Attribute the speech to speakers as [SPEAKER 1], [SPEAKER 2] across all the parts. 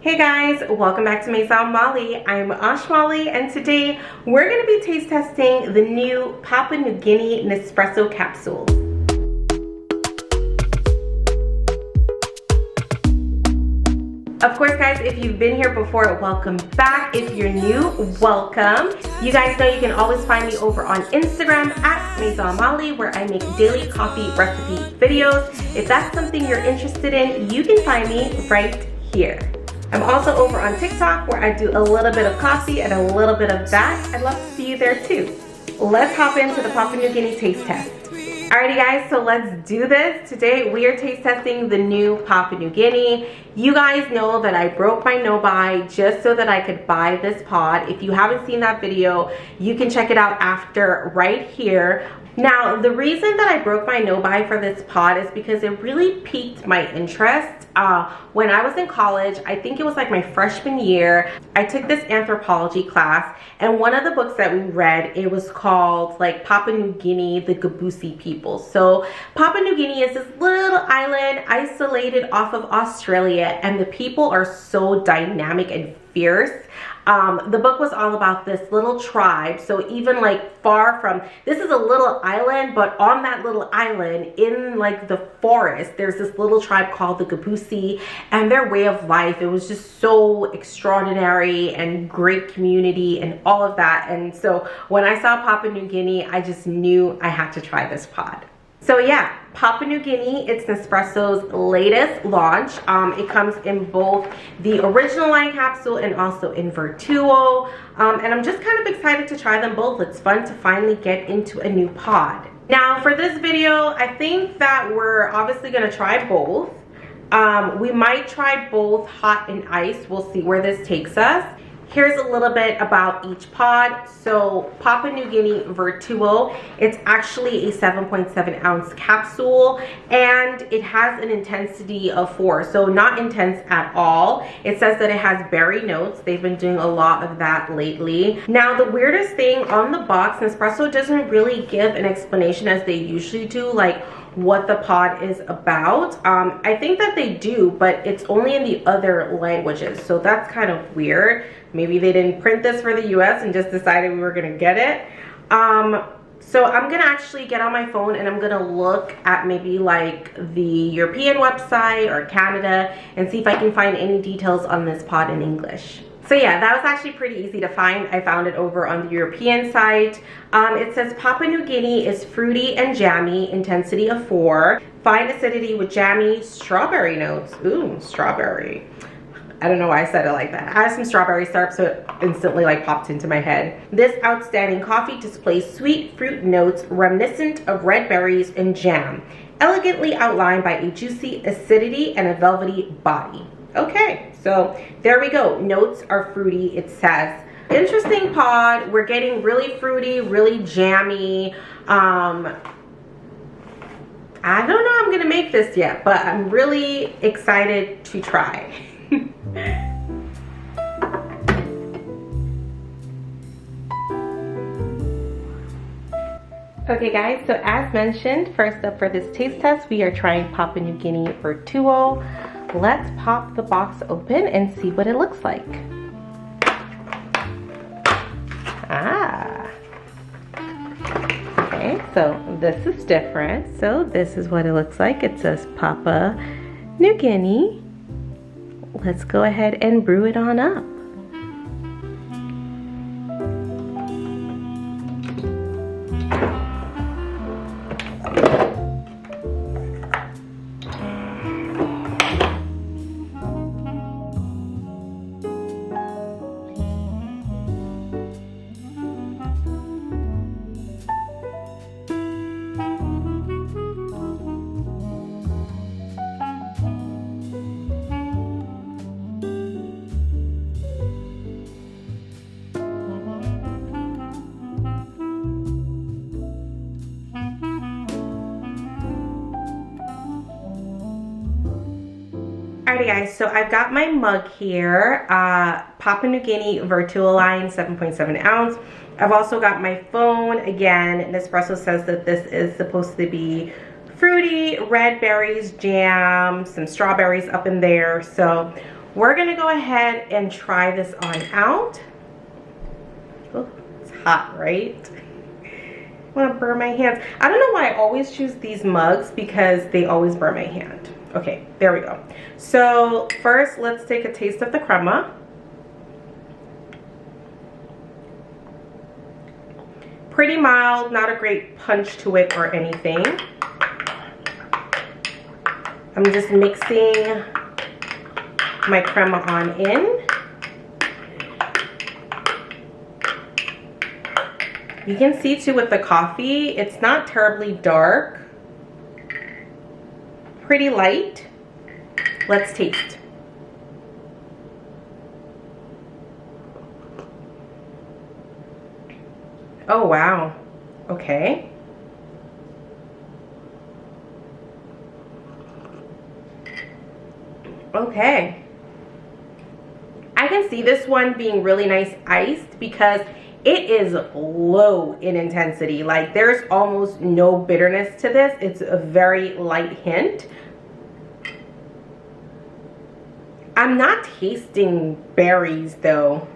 [SPEAKER 1] Hey guys, welcome back to Maison Malli. I'm Malli, and today we're going to be taste testing the new Papua New Guinea Nespresso capsule. Of course guys, if you've been here before, welcome back. If you're new, welcome. You guys know you can always find me over on Instagram at Maison Malli, where I make daily coffee recipe videos. If that's something you're interested in, you can find me right here. I'm also over on TikTok, where I do a little bit of coffee and a little bit of that. I'd love to see you there too. Let's hop into the Papua New Guinea taste test. Alrighty guys, so let's do this. Today we are taste testing the new Papua New Guinea. You guys know that I broke my no-buy just so that I could buy this pod. If you haven't seen that video, you can check it out after right here. Now, the reason that I broke my no-buy for this pod is because it really piqued my interest. When I was in college, I think it was like my freshman year, I took this anthropology class, and one of the books that we read, it was called like Papua New Guinea, the Gabusi people. So Papua New Guinea is this little island isolated off of Australia, and the people are so dynamic and fierce. The book was all about this little tribe. So even like far from, this is a little island, but on that little island in like the forest, there's this little tribe called the Gabusi, and their way of life, it was just so extraordinary and great community and all of that. And so when I saw Papua New Guinea, I just knew I had to try this pod. So yeah, Papua New Guinea, it's Nespresso's latest launch. It comes in both the original line capsule and also in Vertuo. And I'm just kind of excited to try them both. It's fun to finally get into a new pod. Now for this video, I think that we're obviously gonna try both. We might try both hot and ice. We'll see where this takes us. Here's a little bit about each pod. So Papua New Guinea Vertuo, it's actually a 7.7 ounce capsule, and it has an intensity of 4, so not intense at all. It says that it has berry notes. They've been doing a lot of that lately. Now the weirdest thing on the box, Nespresso doesn't really give an explanation as they usually do, like what the pod is about. I think that they do, but it's only in the other languages, so that's kind of weird. Maybe they didn't print this for the US and just decided we were gonna get it. So I'm gonna actually get on my phone and I'm gonna look at maybe like the European website or Canada and see if I can find any details on this pod in English. So yeah, that was actually pretty easy to find. I found it over on the European site. It says Papua New Guinea is fruity and jammy, intensity of 4. Fine acidity with jammy strawberry notes. Ooh, strawberry. I don't know why I said it like that. I have some strawberry syrup, so it instantly like popped into my head. This outstanding coffee displays sweet fruit notes reminiscent of red berries and jam, elegantly outlined by a juicy acidity and a velvety body. Okay, so there we go. Notes are fruity, it says. Interesting pod. We're getting really fruity, really jammy. I don't know how I'm gonna make this yet, but I'm really excited to try. Okay guys, so as mentioned, first up for this taste test, we are trying Papua New Guinea Vertuo. Let's pop the box open and see what it looks like. Okay, so this is different. So this is what it looks like. It says Papua New Guinea. Let's go ahead and brew it on up. Alrighty guys, so I've got my mug here, Papua New Guinea Vertuo line, 7.7 ounce. I've also got my phone. Again, Nespresso says that this is supposed to be fruity, red berries, jam, some strawberries up in there. So we're gonna go ahead and try this on out. Oh, it's hot, right? I want to burn my hands. I don't know why I always choose these mugs, because they always burn my hand. Okay, there we go. So first, let's take a taste of the crema. Pretty mild, not a great punch to it or anything. I'm just mixing my crema on in. You can see too with the coffee, it's not terribly dark. Pretty light. Let's taste. Oh wow. Okay. Okay. I can see this one being really nice iced because it is low in intensity. Like, there's almost no bitterness to this. It's a very light hint. I'm not tasting berries though.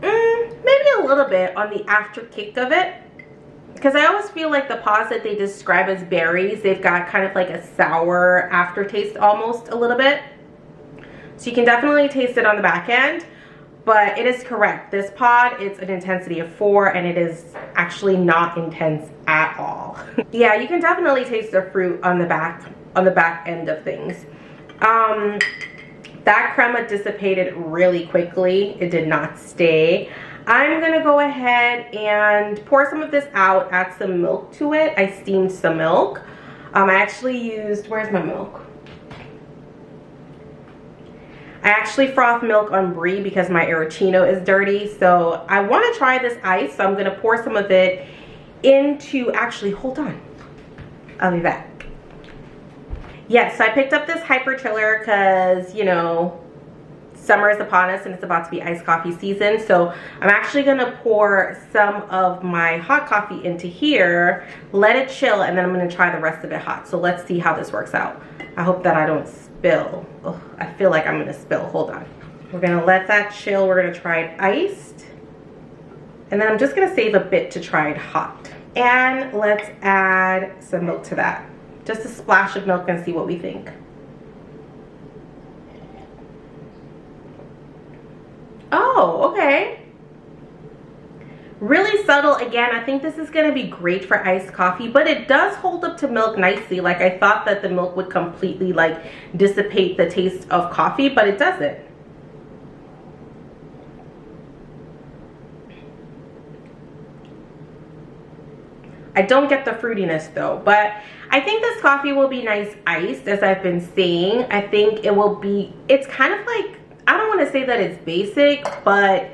[SPEAKER 1] Maybe a little bit on the after kick of it, because I always feel like the pods that they describe as berries, they've got kind of like a sour aftertaste almost a little bit. So you can definitely taste it on the back end. But it is correct. This pod, it's an intensity of 4, and it is actually not intense at all. Yeah, you can definitely taste the fruit on the back end of things. That crema dissipated really quickly. It did not stay. I'm gonna go ahead and pour some of this out, add some milk to it. I steamed some milk. I actually used, where's my milk? I actually froth milk on Brie because my Arancino is dirty. So I want to try this ice. So I'm going to pour some of it into, actually, hold on. I'll be back. Yes, so I picked up this hyper chiller because, you know, summer is upon us and it's about to be iced coffee season. So I'm actually going to pour some of my hot coffee into here, let it chill, and then I'm going to try the rest of it hot. So let's see how this works out. I hope that I don't spill. Oh, I feel like I'm gonna spill. Hold on. We're gonna let that chill. We're gonna try it iced. And then I'm just gonna save a bit to try it hot. And let's add some milk to that. Just a splash of milk and see what we think. Oh, okay. Really subtle. Again, I think this is going to be great for iced coffee, but it does hold up to milk nicely. Like, I thought that the milk would completely like dissipate the taste of coffee, but it doesn't. I don't get the fruitiness though, but I think this coffee will be nice iced, as I've been saying. I think it will be, it's kind of like, I don't want to say that it's basic, but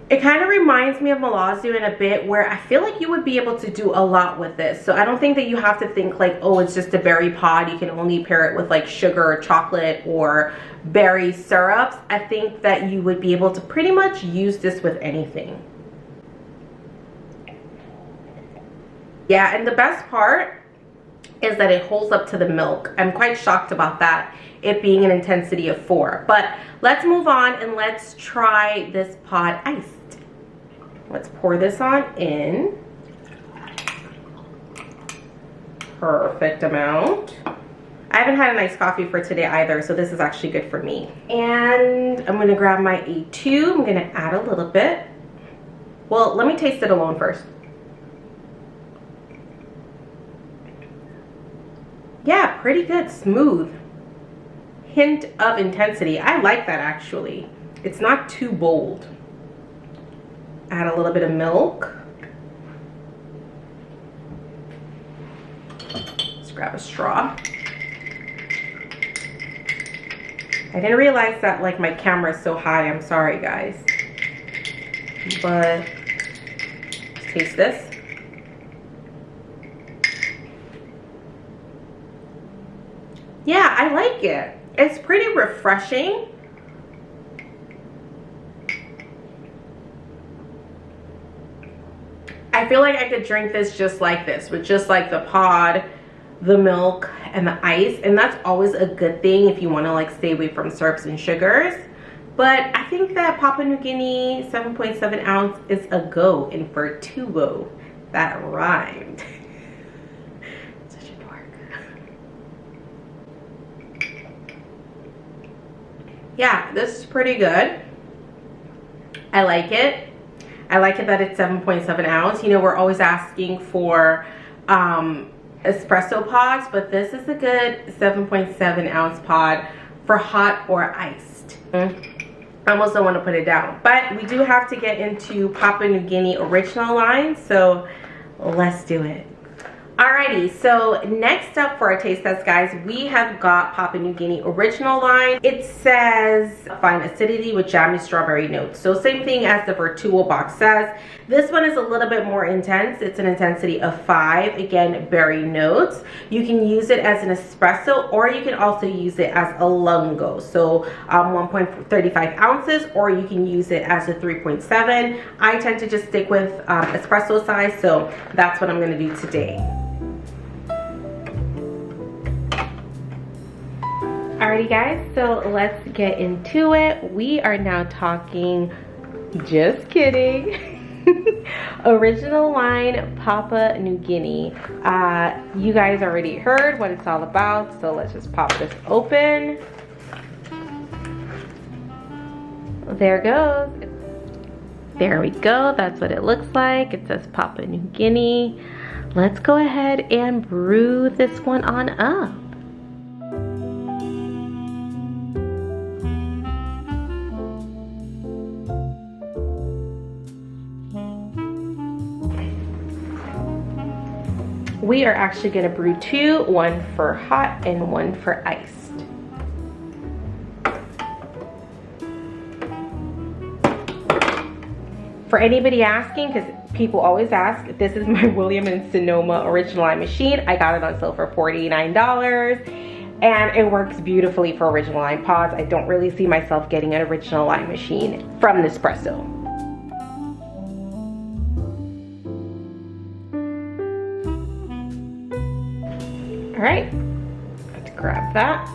[SPEAKER 1] it kind of reminds me of Malazzo in a bit, where I feel like you would be able to do a lot with this. So I don't think that you have to think like, oh, it's just a berry pod. You can only pair it with like sugar or chocolate or berry syrups. I think that you would be able to pretty much use this with anything. Yeah, and the best part is that it holds up to the milk. I'm quite shocked about that, it being an intensity of 4. But let's move on and let's try this pod iced. Let's pour this on in. Perfect amount. I haven't had a nice coffee for today either, so this is actually good for me. And I'm gonna grab my A2. I'm gonna add a little bit. Well, let me taste it alone first. Yeah, pretty good, smooth. Hint of intensity. I like that actually. It's not too bold. Add a little bit of milk. Let's grab a straw. I didn't realize that like my camera is so high. I'm sorry guys. But let's taste this. Yeah, I like it. It's pretty refreshing. I feel like I could drink this just like this, with just like the pod, the milk and the ice, and that's always a good thing if you want to like stay away from syrups and sugars. But I think that Papua New Guinea 7.7 ounce is a go in Vertuo. That rhymed. Such a dork. Yeah, this is pretty good. I like it. I like it that it's 7.7 ounce. You know, we're always asking for espresso pods, but this is a good 7.7 ounce pod for hot or iced. I almost don't want to put it down, but we do have to get into Papua New Guinea original line, so let's do it. Alrighty, so next up for our taste test, guys, we have got Papua New Guinea original line. It says fine acidity with jammy strawberry notes. So same thing as the Vertuo box says. This one is a little bit more intense. It's an intensity of 5. Again, berry notes. You can use it as an espresso, or you can also use it as a lungo. So 1.35 ounces, or you can use it as a 3.7. I tend to just stick with espresso size, so that's what I'm going to do today. Alrighty guys, so let's get into it. We are now talking, just kidding, original line Papua New Guinea. You guys already heard what it's all about, so let's just pop this open. There it goes. There we go, that's what it looks like. It says Papua New Guinea. Let's go ahead and brew this one on up. We are actually going to brew 2, one for hot and one for iced. For anybody asking, because people always ask, this is my William & Sonoma original line machine. I got it on sale for $49 and it works beautifully for original line pods. I don't really see myself getting an original line machine from Nespresso. All right, let's grab that.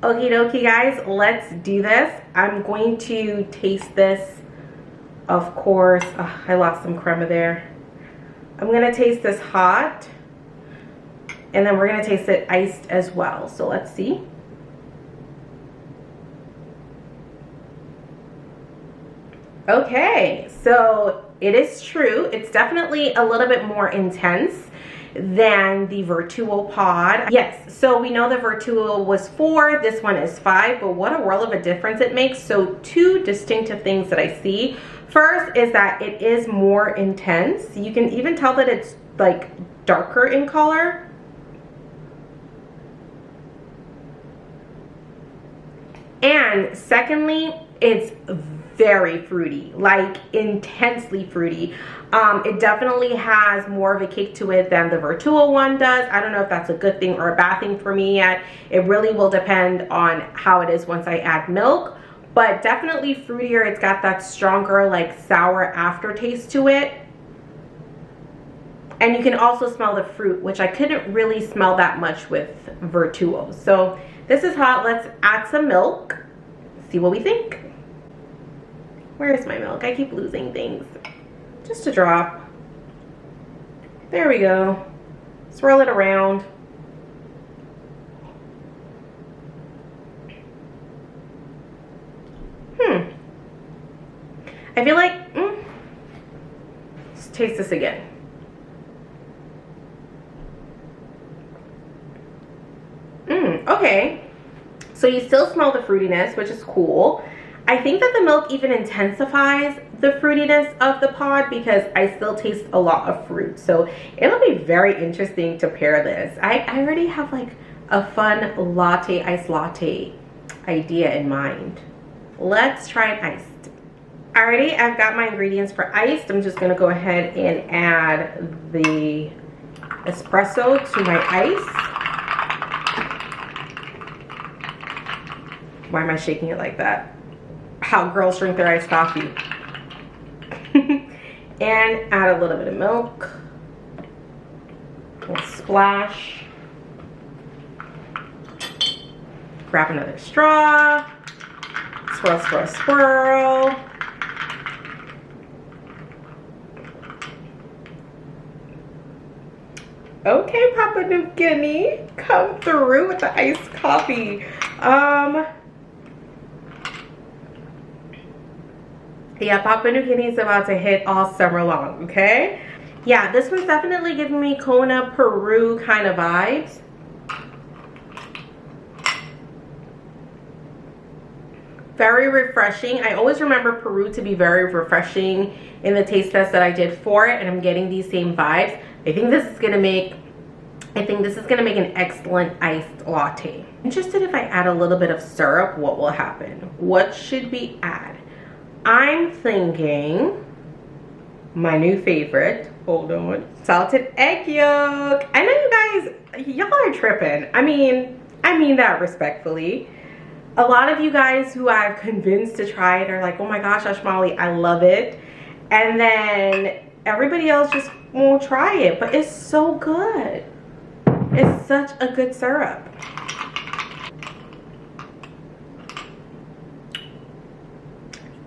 [SPEAKER 1] Okie dokie guys, let's do this. I'm going to taste this, of course. Oh, I lost some crema there. I'm gonna taste this hot, and then we're gonna taste it iced as well. So let's see. Okay, so it is true. It's definitely a little bit more intense than the Vertuo pod. Yes, so we know the Vertuo was 4, this one is 5, but what a world of a difference it makes. So 2 distinctive things that I see. First is that it is more intense. You can even tell that it's like darker in color. And secondly, it's very fruity, like intensely fruity. It definitely has more of a kick to it than the Vertuo one does. I don't know if that's a good thing or a bad thing for me yet. It really will depend on how it is once I add milk, but definitely fruitier. It's got that stronger like sour aftertaste to it. And you can also smell the fruit, which I couldn't really smell that much with Vertuo. So this is hot. Let's add some milk, see what we think. Where is my milk? I keep losing things. Just a drop. There we go. Swirl it around. I feel like, let's taste this again. Okay. So you still smell the fruitiness, which is cool. I think that the milk even intensifies the fruitiness of the pod because I still taste a lot of fruit. So it'll be very interesting to pair this. I already have like a fun latte, iced latte idea in mind. Let's try it iced. Alrighty, I've got my ingredients for iced. I'm just gonna go ahead and add the espresso to my ice. Why am I shaking it like that? How girls drink their iced coffee. And add a little bit of milk. A splash. grab another straw. Swirl, swirl, swirl. Okay, Papua New Guinea, come through with the iced coffee. Yeah, Papua New Guinea is about to hit all summer long, okay? Yeah, this one's definitely giving me Kona, Peru kind of vibes. Very refreshing. I always remember Peru to be very refreshing in the taste test that I did for it, and I'm getting these same vibes. I think this is gonna make an excellent iced latte. Interested if I add a little bit of syrup, what will happen? What should we add? I'm thinking my new favorite, hold on, salted egg yolk. I know you guys, y'all are tripping. I mean that respectfully. A lot of you guys who I've convinced to try it are like, oh my gosh, Molly, I love it. And then everybody else just won't try it, but it's so good. It's such a good syrup.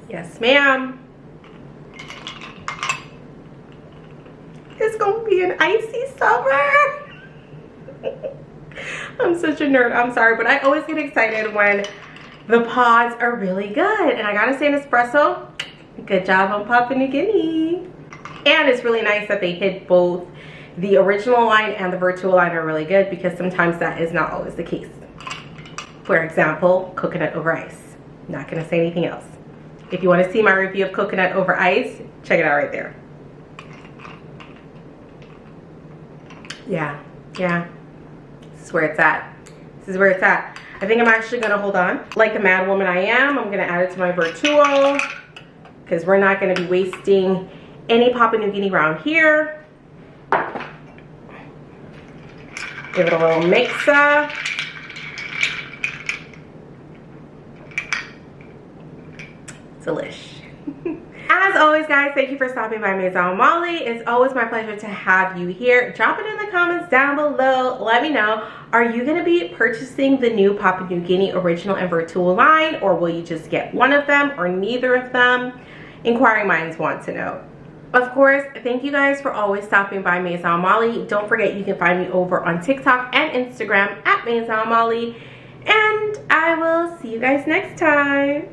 [SPEAKER 1] Yes, ma'am. It's gonna be an icy summer. I'm such a nerd, I'm sorry, but I always get excited when the pods are really good. And I gotta say, Nespresso, good job on Papua New Guinea. And it's really nice that they hit both the original line and the Vertuo line are really good, because sometimes that is not always the case. For example, coconut over ice. Not gonna say anything else. If you wanna see my review of coconut over ice, check it out right there. Yeah. This is where it's at. This is where it's at. I think I'm actually gonna hold on. Like the mad woman I am, I'm gonna add it to my Vertuo, because we're not gonna be wasting any Papua New Guinea around here. Give it a little mix up. Delish. As always, guys, thank you for stopping by Maison Malli. It's always my pleasure to have you here. Drop it in the comments down below. Let me know, are you going to be purchasing the new Papua New Guinea original and Vertuo line, or will you just get one of them or neither of them? Inquiring minds want to know. Of course, thank you guys for always stopping by Maison Malli. Don't forget, you can find me over on TikTok and Instagram at Maison Malli. And I will see you guys next time.